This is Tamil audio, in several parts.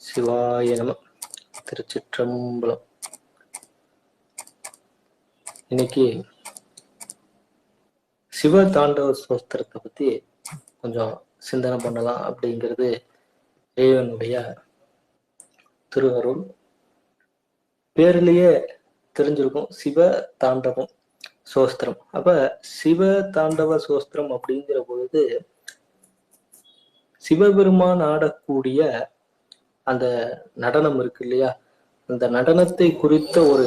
சிவாய நம. திருச்சிற்றம்பலம். இன்னைக்கு சிவ தாண்டவ ஸ்தோத்திரத்தை பத்தி கொஞ்சம் சிந்தனை பண்ணலாம் அப்படிங்கிறது இறைவனுடைய திருவருள். பேர்லயே தெரிஞ்சிருக்கும், சிவ தாண்டவம் சோஸ்திரம். அப்ப சிவ தாண்டவ சோஸ்திரம் அப்படிங்கிற பொழுது சிவபெருமான் ஆடக்கூடிய அந்த நடனம் இருக்கு இல்லையா, அந்த நடனத்தை குறித்த ஒரு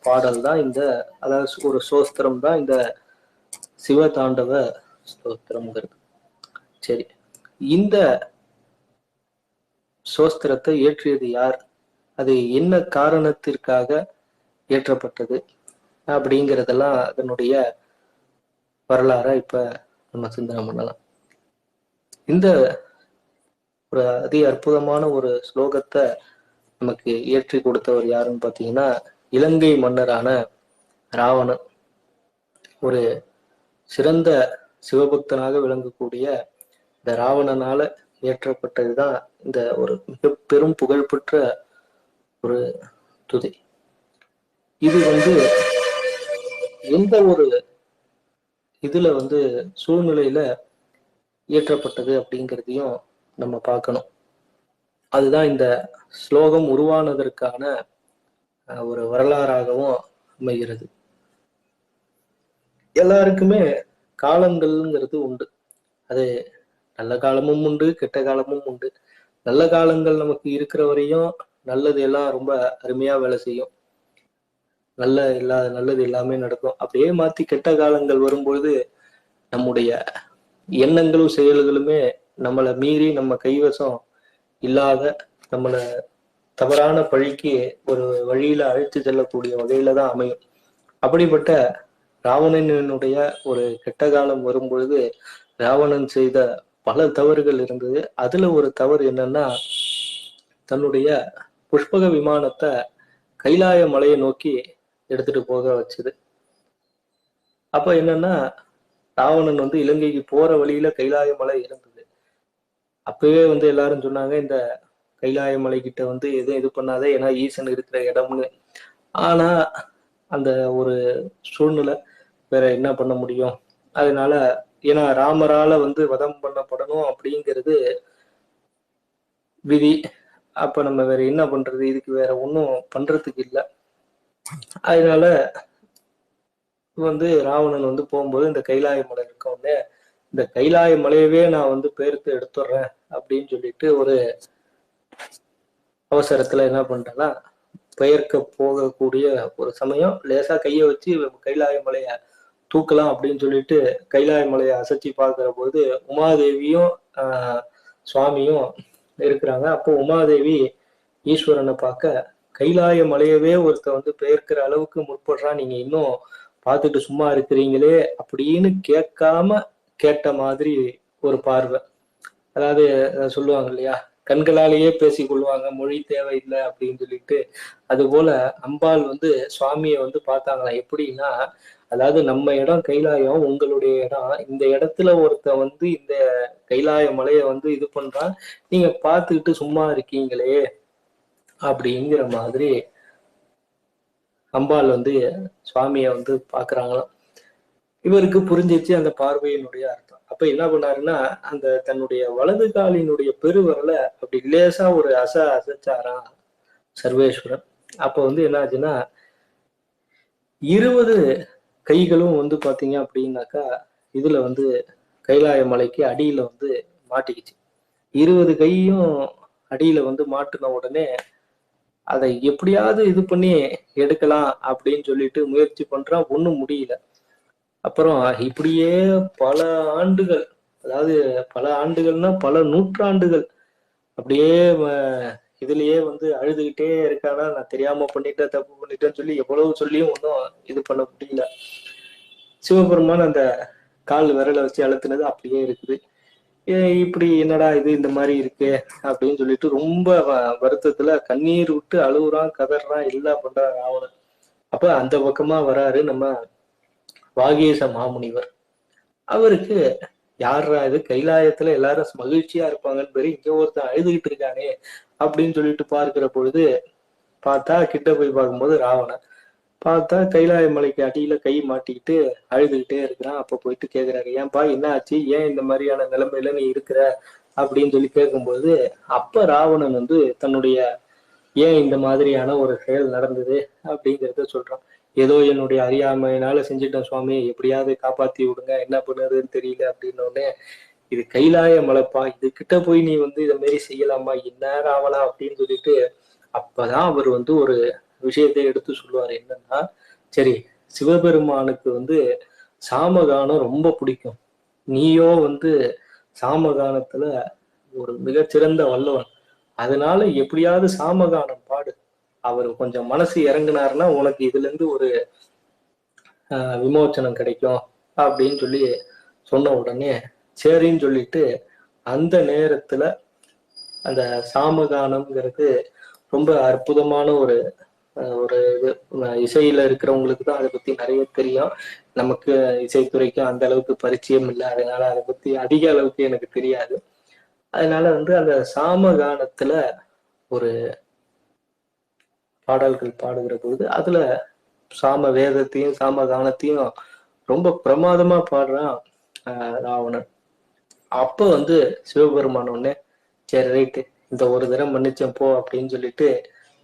பாடல் தான் இந்த, அதாவது ஒரு சோஸ்திரம் தான் இந்த சிவ தாண்டவ ஸ்தோத்திரம்ங்கிறது. சரி, இந்த சோஸ்திரத்தை இயற்றியது யார், அது என்ன காரணத்திற்காக இயற்றப்பட்டது அப்படிங்கிறதெல்லாம் அதனுடைய வரலாற இப்ப நம்ம சிந்தனை பண்ணலாம். இந்த ஒரு அதி அற்புதமான ஒரு ஸ்லோகத்தை நமக்கு இயற்றி கொடுத்தவர் யாருன்னு பார்த்தீங்கன்னா, இலங்கை மன்னரான ராவணன். ஒரு சிறந்த சிவபக்தனாக விளங்கக்கூடிய இந்த ராவணனால இயற்றப்பட்டதுதான் இந்த ஒரு மிக பெரும் புகழ்பெற்ற ஒரு துதி. இது எந்த ஒரு இதுல சூழ்நிலையில இயற்றப்பட்டது அப்படிங்கிறதையும் நம்ம பார்க்கணும். அதுதான் இந்த ஸ்லோகம் உருவானதற்கான ஒரு வரலாறாகவும் அமைகிறது. எல்லாருக்குமே காலங்கள்ங்கிறது உண்டு. அது நல்ல காலமும் உண்டு, கெட்ட காலமும் உண்டு. நல்ல காலங்கள் நமக்கு இருக்கிற வரையும் நல்லது எல்லாம் ரொம்ப அருமையா வேலை செய்யும், நல்லது எல்லாமே நடக்கும். அப்படியே மாத்தி கெட்ட காலங்கள் வரும்பொழுது நம்முடைய எண்ணங்களும் செயல்களுமே நம்மளை மீறி நம்ம கைவசம் இல்லாத, நம்மளை தவறான பழிக்கு ஒரு வழியில அழைத்து செல்லக்கூடிய வகையில தான் அமையும். அப்படிப்பட்ட ராவணனுடைய ஒரு கெட்ட காலம் வரும்பொழுது ராவணன் செய்த பல தவறுகள் இருந்தது. அதுல ஒரு தவறு என்னன்னா, தன்னுடைய புஷ்பக விமானத்தை கைலாய மலையை நோக்கி எடுத்துட்டு போக வச்சது. அப்ப என்னன்னா, ராவணன் இலங்கைக்கு போற வழியில கைலாய மலை இருந்தது. அப்பவே எல்லாரும் சொன்னாங்க, இந்த கைலாய மலை கிட்ட எதுவும் இது பண்ணாத, ஏன்னா ஈசன் இருக்கிற இடம்னு. ஆனா அந்த ஒரு சூழ்நிலை, வேற என்ன பண்ண முடியும்? அதனால ஏன்னா ராமரால வதம் பண்ணப்படணும் அப்படிங்கிறது விதி. அப்ப நம்ம வேற என்ன பண்றது? இதுக்கு வேற ஒன்றும் பண்றதுக்கு இல்லை. அதனால ராவணன் போகும்போது இந்த கைலாய மலை இருக்க உடனே, இந்த கைலாய மலையவே நான் பெயர்த்து எடுத்துடுறேன் அப்படின்னு சொல்லிட்டு ஒரு அவசரத்துல என்ன பண்ணிட்டேன்னா, பெயர்க்க போகக்கூடிய ஒரு சமயம் லேசா கையை வச்சு கைலாய மலைய தூக்கலாம் அப்படின்னு சொல்லிட்டு கைலாய மலையை அசைச்சி பார்க்கிற போது உமாதேவியும் சுவாமியும் இருக்கிறாங்க. அப்போ உமாதேவி ஈஸ்வரனை பார்க்க, கைலாய மலையவே ஒருத்த பெயர்க்கிற அளவுக்கு முற்படுறான், நீங்க இன்னும் பார்த்துட்டு சும்மா இருக்கிறீங்களே அப்படின்னு கேட்ட மாதிரி ஒரு பார்வை. அதாவது சொல்லுவாங்க இல்லையா, கண்களாலேயே பேசி கொள்வாங்க, மொழி தேவையில்லை அப்படின்னு சொல்லிட்டு. அது போல அம்பாள் சுவாமியை பார்த்தாங்களாம். எப்படின்னா, அதாவது நம்ம இடம் கைலாயம், உங்களுடைய இடம், இந்த இடத்துல ஒருத்த இந்த கைலாய மலையை இது பண்றான், நீங்க பார்த்துக்கிட்டு சும்மா இருக்கீங்களே அப்படிங்கிற மாதிரி அம்பாள் சுவாமிய பாக்குறாங்களாம். இவருக்கு புரிஞ்சிச்சு அந்த பார்வையினுடைய அர்த்தம். அப்ப என்ன பண்ணாருன்னா, அந்த தன்னுடைய வலது காலினுடைய பெருவரலை அப்படி லேசா ஒரு அசைச்சாராம் சர்வேஸ்வரன். அப்ப என்ன ஆச்சுன்னா, 20 கைகளும் பாத்தீங்க அப்படின்னாக்கா இதுல கைலாய மலைக்கு அடியில மாட்டிக்கிச்சு. 20 கையும் அடியில மாட்டின உடனே அதை எப்படியாவது இது பண்ணி எடுக்கலாம் அப்படின்னு சொல்லிட்டு முயற்சி பண்றான், ஒண்ணும் முடியல. அப்புறம் இப்படியே பல ஆண்டுகள், அதாவது பல ஆண்டுகள்னா பல நூற்றாண்டுகள் அப்படியே இதுலயே அழுதுகிட்டே இருக்கானா, நான் தெரியாம பண்ணிட்டேன், தப்பு பண்ணிட்டேன்னு சொல்லி எவ்வளவு சொல்லியும் ஒன்றும் இது பண்ண முடியல. சிவபெருமான் அந்த கால் விரலை வச்சு அழுத்தினது அப்படியே இருக்குது. இப்படி என்னடா இது இந்த மாதிரி இருக்கு அப்படின்னு சொல்லிட்டு ரொம்ப வருத்தத்துல கண்ணீர் விட்டு அழுகுறான், கதறான், எல்லாம் பண்றான் ராவணன். அப்ப அந்த பக்கமா வராரு நம்ம வாகீச மாமுனிவர். அவருக்கு யாரா இது, கைலாயத்துல எல்லாரும் மகிழ்ச்சியா இருப்பாங்கன்னு பேரு, இங்க ஒருத்தன் அழுதுகிட்டு இருக்கானே அப்படின்னு சொல்லிட்டு பார்க்கிற பொழுது பார்த்தா, கிட்ட போய் பார்க்கும்போது ராவணன். பார்த்தா கைலாய மலைக்கு அடியில கை மாட்டிக்கிட்டு அழுதுகிட்டே இருக்கிறான். அப்ப போயிட்டு கேக்குறாரு, ஏன்பா என்ன ஆச்சு, ஏன் இந்த மாதிரியான நிலைமையில நீ இருக்கிற அப்படின்னு சொல்லி கேட்கும்போது, அப்ப ராவணன் வந்து தன்னுடைய ஏன் இந்த மாதிரியான ஒரு செயல் நடந்தது அப்படிங்கிறத சொல்றான். ஏதோ என்னுடைய அறியாமையினால செஞ்சுட்டேன் சுவாமி, எப்படியாவது காப்பாத்தி விடுங்க, என்ன பண்ணுறதுன்னு தெரியல அப்படின்னோடனே, இது கைலாய மலைப்பா, இது கிட்ட போய் நீ வந்து இதை மாரி செய்யலாமா, என்ன ராவணா அப்படின்னு சொல்லிட்டு அப்பதான் அவர் வந்து ஒரு விஷயத்தை எடுத்து சொல்லுவார். என்னன்னா, சரி, சிவபெருமானுக்கு வந்து சாமகானம் ரொம்ப பிடிக்கும், நீயோ வந்து சாமகானத்துல ஒரு மிகச்சிறந்த வல்லவன், அதனால எப்படியாவது சாமகானம் பாடு, அவர் கொஞ்சம் மனசு இறங்குனாருன்னா உனக்கு இதுல இருந்து ஒரு விமோச்சனம் கிடைக்கும் அப்படின்னு சொல்லி சொன்ன உடனே சரின்னு சொல்லிட்டு அந்த நேரத்துல அந்த சாமகானம்ங்கிறது ரொம்ப அற்புதமான ஒரு ஒரு இசையில இருக்கிறவங்களுக்கு தான் அதை பத்தி நிறைய தெரியும். நமக்கு இசைத்துறைக்கும் அந்த அளவுக்கு பரிச்சயம் இல்லை, அதனால அதை பத்தி அதிக அளவுக்கு எனக்கு தெரியாது. அதனால வந்து அந்த சாமகானத்துல ஒரு பாடல்கள் பாடுகிற பொழுது அதுல சாம வேதத்தையும் சாம கானத்தையும் ரொம்ப பிரமாதமா பாடுறான் ராவணன். அப்ப வந்து சிவபெருமான உடனே சரி ரைட்டு, இந்த ஒரு தரம் மன்னிச்சேன் போ அப்படின்னு சொல்லிட்டு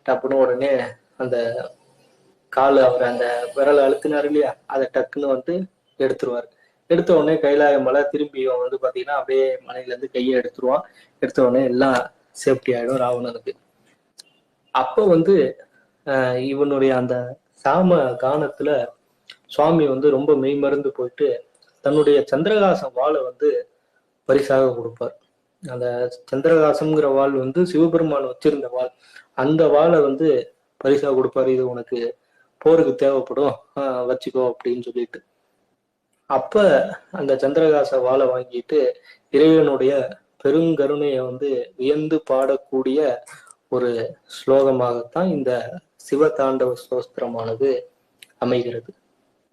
டப்புன்னு உடனே அந்த காலு அவர் அந்த விரலை அழுத்தினார் இல்லையா, அதை டக்குன்னு வந்து எடுத்துருவாரு. எடுத்த உடனே கைலாய மலை திரும்பியும் வந்து பாத்தீங்கன்னா அப்படியே மலையில இருந்து கையை எடுத்துருவான். எடுத்த உடனே எல்லாம் சேஃப்டி ஆயிடும் ராவணனுக்கு. அப்ப வந்து இவனுடைய அந்த சாம கானத்துல சுவாமி வந்து ரொம்ப மெய்மறந்து போயிட்டு தன்னுடைய சந்திரகாசம் வாளை வந்து பரிசாக கொடுப்பார். அந்த சந்திரகாசம்ங்கிற வாள் வந்து சிவபெருமான் வச்சிருந்த வாள், அந்த வாளை வந்து பரிசாக கொடுப்பாரு, இது உனக்கு போருக்கு தேவைப்படும், வச்சுக்கோ அப்படின்னு சொல்லிட்டு. அப்ப அந்த சந்திரகாச வாளை வாங்கிட்டு இறைவனுடைய பெருங்கருணையை வந்து வியந்து பாடக்கூடிய ஒரு ஸ்லோகமாகத்தான் இந்த சிவதாண்டவ ஸ்தோத்திரமானது அமைகிறது.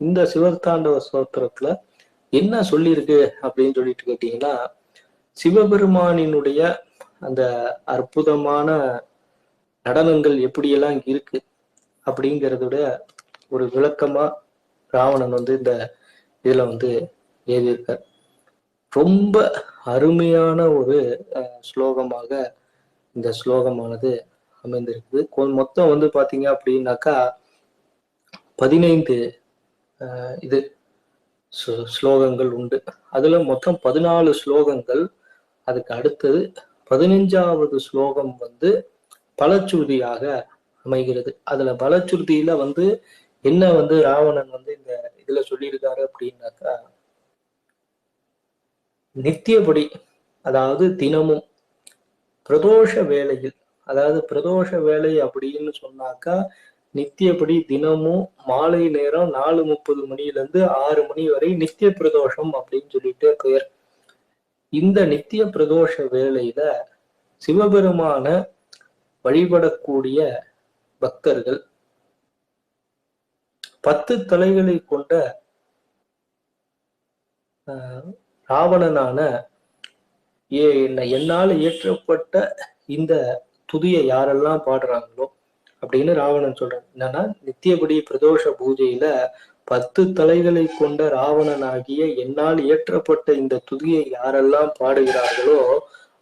இந்த சிவதாண்டவ ஸ்தோத்திரத்துல என்ன சொல்லியிருக்கு அப்படின்னு சொல்லிட்டு கேட்டீங்கன்னா, சிவபெருமானினுடைய அந்த அற்புதமான நடனங்கள் எப்படியெல்லாம் இருக்கு அப்படிங்கிறதோட ஒரு விளக்கமா ராவணன் வந்து இந்த இதுல வந்து எழுதியிருக்கார். ரொம்ப அருமையான ஒரு ஸ்லோகமாக இந்த ஸ்லோகமானது அமைந்திருக்குது. மொத்தம் வந்து பாத்தீங்க அப்படின்னாக்கா 15 இது ஸ்லோகங்கள் உண்டு. அதுல மொத்தம் 14 ஸ்லோகங்கள். அதுக்கு அடுத்தது 15வது ஸ்லோகம் வந்து பலச்சுருதியாக அமைகிறது. அதுல பலச்சுருதியில வந்து என்ன வந்து ராவணன் வந்து இந்த இதுல சொல்லியிருக்காரு அப்படின்னாக்கா, நித்தியபடி, அதாவது தினமும் பிரதோஷ வேளையில், அதாவது பிரதோஷ வேலை அப்படின்னு சொன்னாக்கா நித்தியபடி தினமும் மாலை நேரம் 4:30 மணியிலிருந்து 6 மணி வரை நித்திய பிரதோஷம் அப்படின்னு சொல்லிட்டு பெயர். இந்த நித்திய பிரதோஷ வேளையில சிவபெருமான வழிபடக்கூடிய பக்தர்கள் 10 தலைகளை கொண்ட ராவணனான என்னால் இயற்றப்பட்ட இந்த துதியை யாரெல்லாம் பாடுறாங்களோ அப்படின்னு ராவணன் சொல்றான். என்னன்னா, நித்தியபடி பிரதோஷ பூஜையில 10 தலைகளை கொண்ட ராவணன் ஆகிய என்னால் இயற்றப்பட்ட இந்த துதியை யாரெல்லாம் பாடுகிறார்களோ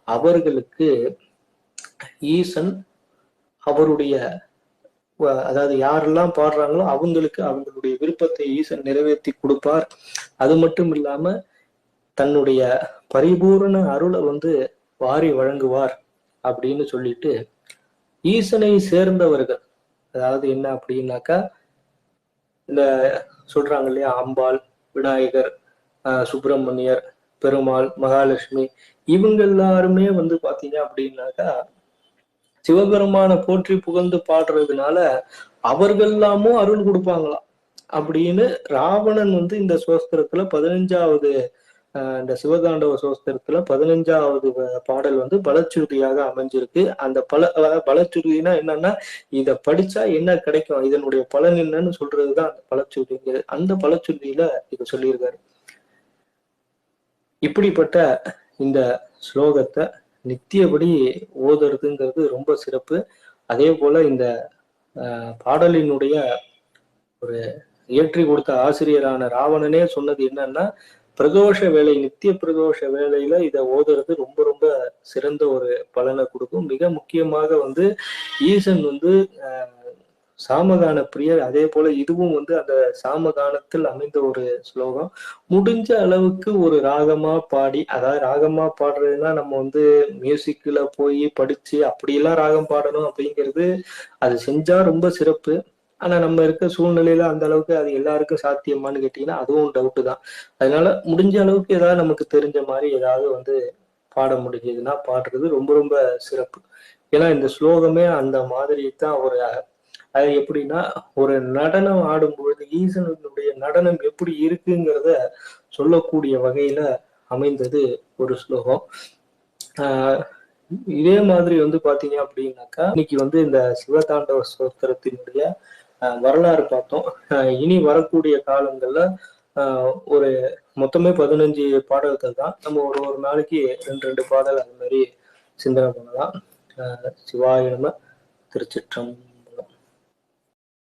அவர்களுக்கு ஈசன் அவருடைய, அதாவது யாரெல்லாம் பாடுறாங்களோ அவங்களுக்கு அவங்களுடைய விருப்பத்தை ஈசன் நிறைவேற்றி கொடுப்பார். அது மட்டும் இல்லாம தன்னுடைய பரிபூரண அருளை வந்து வாரி வழங்குவார் அப்படின்னு சொல்லிட்டு ஈசனை சேர்ந்தவர்கள், அதாவது என்ன அப்படின்னாக்கா இந்த சொல்றாங்க இல்லையா, அம்பாள், விநாயகர், சுப்பிரமணியர், பெருமாள், மகாலட்சுமி, இவங்க எல்லாருமே வந்து பாத்தீங்க அப்படின்னாக்கா சிவபெருமான போற்றி புகழ்ந்து பாடுறதுனால அவர்கள் எல்லாமும் அருள் கொடுப்பாங்களாம் அப்படின்னு ராவணன் வந்து இந்த சோஸ்திரத்துல 15வது இந்த சிவதாண்டவ சோஸ்திரத்துல 15வது பாடல் வந்து பலச்சுருதியாக அமைஞ்சிருக்கு. அந்த பலச்சுருதினா என்னன்னா, இத படிச்சா என்ன கிடைக்கும், இதனுடைய பலன் என்னன்னு சொல்றதுதான் அந்த பலச்சுருதிங்கிறது. அந்த பலச்சுருதியில இத சொல்லியிருக்காரு. இப்படிப்பட்ட இந்த ஸ்லோகத்தை நித்தியபடி ஓதுறதுங்கிறது ரொம்ப சிறப்பு. அதே போல இந்த பாடலினுடைய ஒரு இயற்றி கொடுத்த ஆசிரியரான ராவணனே சொன்னது என்னன்னா, பிரதோஷ வேலை, நித்திய பிரதோஷ வேலையில இதை ஓதுறது ரொம்ப ரொம்ப சிறந்த ஒரு பலனை கொடுக்கும். மிக முக்கியமாக வந்து ஈசன் வந்து சாமகான பிரியர். அதே போல இதுவும் வந்து அந்த சாமகானத்தில் அமைந்த ஒரு ஸ்லோகம். முடிஞ்ச அளவுக்கு ஒரு ராகமா பாடி, அதாவது ராகமா பாடுறதுன்னா நம்ம வந்து மியூசிக்ல போய் படிச்சு அப்படியெல்லாம் ராகம் பாடணும் அப்படிங்கிறது அது செஞ்சா ரொம்ப சிறப்பு. ஆனா நம்ம இருக்க சூழ்நிலையில அந்த அளவுக்கு அது எல்லாருக்கும் சாத்தியமான்னு கேட்டீங்கன்னா அதுவும் டவுட்டு தான். அதனால முடிஞ்ச அளவுக்கு ஏதாவது நமக்கு தெரிஞ்ச மாதிரி ஏதாவது வந்து பாட முடிஞ்சதுன்னா பாடுறது ரொம்ப ரொம்ப சிறப்பு. ஏன்னா இந்த ஸ்லோகமே அந்த மாதிரி தான் ஒரு அது எப்படின்னா, ஒரு நடனம் ஆடும்பொழுது ஈசனுடைய நடனம் எப்படி இருக்குங்கிறத சொல்லக்கூடிய வகையில அமைந்தது ஒரு ஸ்லோகம். ஆஹ் இதே மாதிரி வந்து பாத்தீங்க அப்படின்னாக்கா, இன்னைக்கு வந்து இந்த சிவதாண்டவ ஸ்தோத்திரத்தினுடைய வரலாறு பார்த்தோம். இனி வரக்கூடிய காலங்கள்ல ஒரு மொத்தமே 15 பாடல்கள் தான். நம்ம ஒரு ஒரு நாளைக்கு 2 பாடல் அந்த மாதிரி சிந்தனை பண்ணலாம். சிவாய நம. திருச்சிற்றம்பலம்.